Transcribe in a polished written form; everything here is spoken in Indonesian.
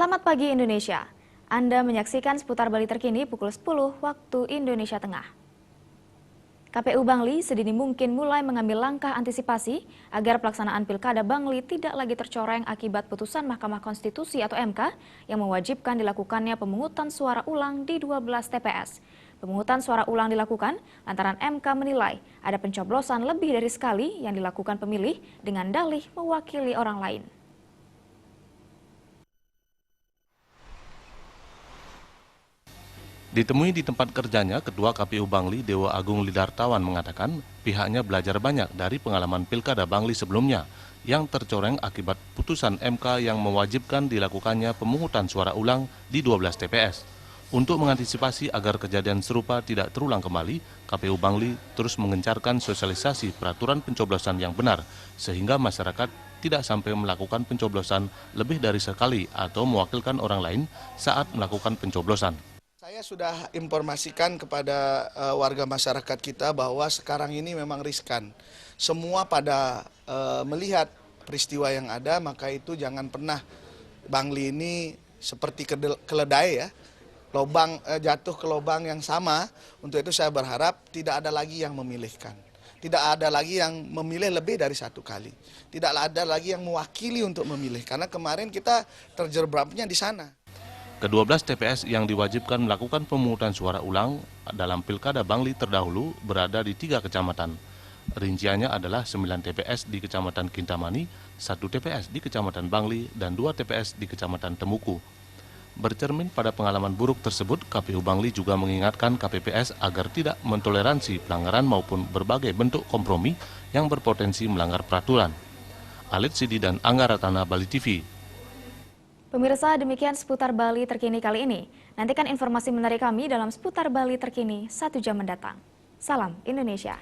Selamat pagi Indonesia. Anda menyaksikan seputar Bali terkini pukul 10 waktu Indonesia Tengah. KPU Bangli sedini mungkin mulai mengambil langkah antisipasi agar pelaksanaan Pilkada Bangli tidak lagi tercoreng akibat putusan Mahkamah Konstitusi atau MK yang mewajibkan dilakukannya pemungutan suara ulang di 12 TPS. Pemungutan suara ulang dilakukan lantaran MK menilai ada pencoblosan lebih dari sekali yang dilakukan pemilih dengan dalih mewakili orang lain. Ditemui di tempat kerjanya, Ketua KPU Bangli Dewa Agung Lidartawan mengatakan pihaknya belajar banyak dari pengalaman Pilkada Bangli sebelumnya yang tercoreng akibat putusan MK yang mewajibkan dilakukannya pemungutan suara ulang di 12 TPS. Untuk mengantisipasi agar kejadian serupa tidak terulang kembali, KPU Bangli terus mengencarkan sosialisasi peraturan pencoblosan yang benar sehingga masyarakat tidak sampai melakukan pencoblosan lebih dari sekali atau mewakilkan orang lain saat melakukan pencoblosan. Saya sudah informasikan kepada warga masyarakat kita bahwa sekarang ini memang riskan. Semua pada melihat peristiwa yang ada, maka itu jangan pernah Bangli ini seperti keledai ya, jatuh ke lubang yang sama. Untuk itu saya berharap tidak ada lagi yang memilihkan. Tidak ada lagi yang memilih lebih dari satu kali. Tidak ada lagi yang mewakili untuk memilih, karena kemarin kita terjerabnya di sana. Ke-12 TPS yang diwajibkan melakukan pemungutan suara ulang dalam Pilkada Bangli terdahulu berada di 3 kecamatan. Rinciannya adalah 9 TPS di Kecamatan Kintamani, 1 TPS di Kecamatan Bangli, dan 2 TPS di Kecamatan Temuku. Bercermin pada pengalaman buruk tersebut, KPU Bangli juga mengingatkan KPPS agar tidak mentoleransi pelanggaran maupun berbagai bentuk kompromi yang berpotensi melanggar peraturan. Alit Sidi dan Angga Ratana, Bali TV. Pemirsa, demikian seputar Bali terkini kali ini. Nantikan informasi menarik kami dalam seputar Bali terkini 1 jam mendatang. Salam Indonesia.